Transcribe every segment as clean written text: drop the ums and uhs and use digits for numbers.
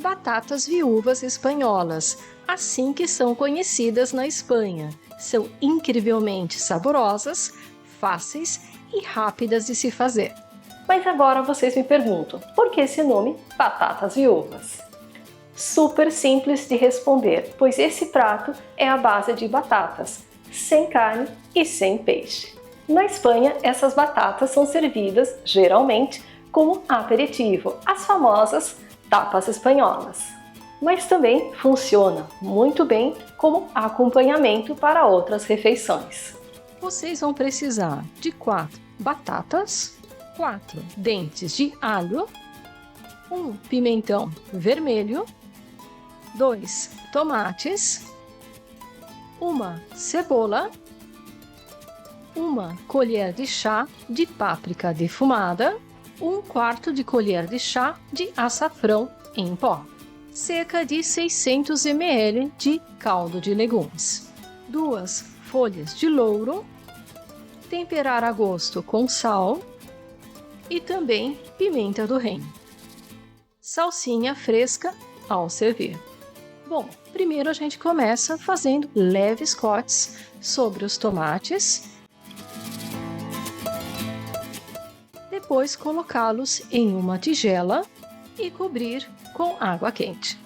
Batatas viúvas espanholas, assim que são conhecidas na Espanha. São incrivelmente saborosas, fáceis e rápidas de se fazer. Mas agora vocês me perguntam, por que esse nome batatas viúvas? Super simples de responder, pois esse prato é à base de batatas, sem carne e sem peixe. Na Espanha, essas batatas são servidas, geralmente, como aperitivo, as famosas tapas espanholas. Mas também funciona muito bem como acompanhamento para outras refeições. Vocês vão precisar de 4 batatas, 4 dentes de alho, 1 pimentão vermelho, 2 tomates, 1 cebola, 1 colher de chá de páprica defumada, 1/4 de colher de chá de açafrão em pó, cerca de 600 ml de caldo de legumes, 2 folhas de louro, temperar a gosto com sal e também pimenta do reino. Salsinha fresca ao servir. Bom, primeiro a gente começa fazendo leves cortes sobre os tomates, depois colocá-los em uma tigela e cobrir com água quente.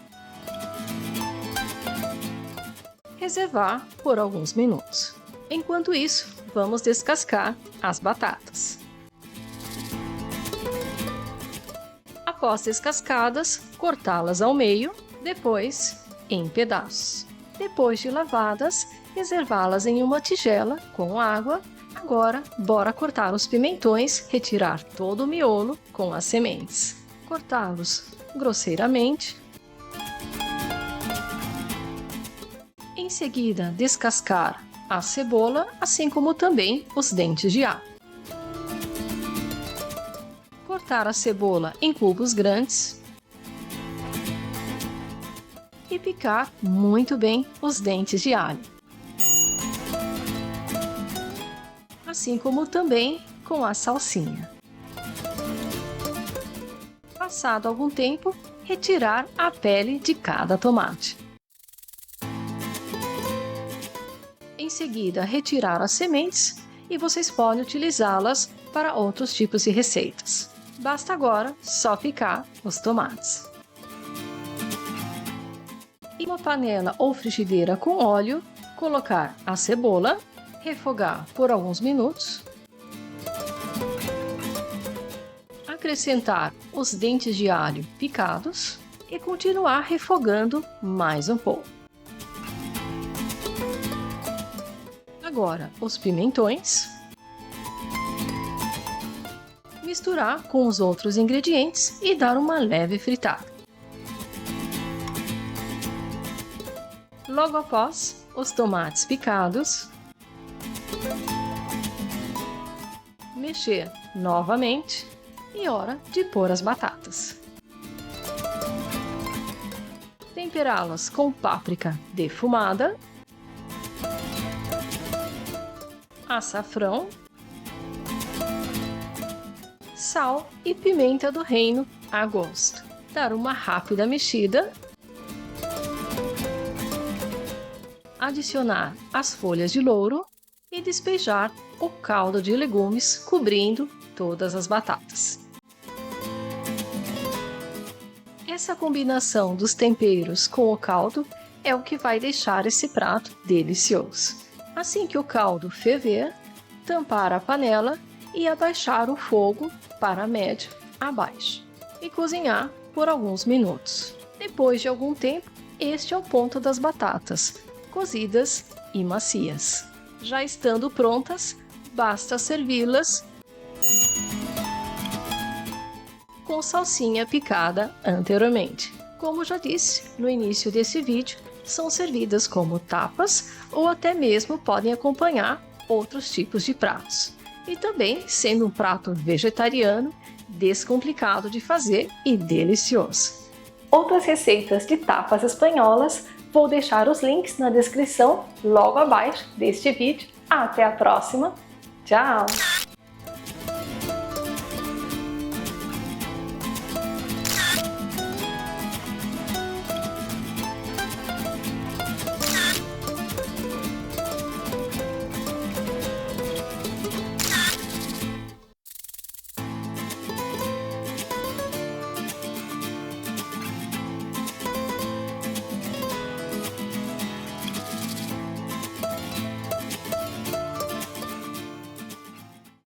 Reservar por alguns minutos. Enquanto isso, vamos descascar as batatas. Após descascadas, cortá-las ao meio, depois em pedaços. Depois de lavadas, reservá-las em uma tigela com água. Agora, bora cortar os pimentões, retirar todo o miolo com as sementes. Cortá-los grosseiramente. Em seguida, descascar a cebola, assim como também os dentes de alho. Cortar a cebola em cubos grandes e picar muito bem os dentes de alho. Assim como também com a salsinha. Passado algum tempo, retirar a pele de cada tomate. Em seguida, retirar as sementes e vocês podem utilizá-las para outros tipos de receitas. Basta agora só picar os tomates. Em uma panela ou frigideira com óleo, colocar a cebola, refogar por alguns minutos, acrescentar os dentes de alho picados e continuar refogando mais um pouco. Agora, os pimentões. Misturar com os outros ingredientes e dar uma leve fritada. Logo após, os tomates picados. Mexer novamente e hora de pôr as batatas. Temperá-las com páprica defumada, açafrão, sal e pimenta do reino a gosto. Dar uma rápida mexida. Adicionar as folhas de louro e despejar o caldo de legumes cobrindo todas as batatas. Essa combinação dos temperos com o caldo é o que vai deixar esse prato delicioso. Assim que o caldo ferver, tampar a panela e abaixar o fogo para médio a baixo e cozinhar por alguns minutos. Depois de algum tempo, este é o ponto das batatas, cozidas e macias. Já estando prontas, basta servi-las com salsinha picada anteriormente. Como já disse no início desse vídeo, são servidas como tapas ou até mesmo podem acompanhar outros tipos de pratos. E também, sendo um prato vegetariano, descomplicado de fazer e delicioso. Outras receitas de tapas espanholas, vou deixar os links na descrição logo abaixo deste vídeo. Até a próxima! Tchau!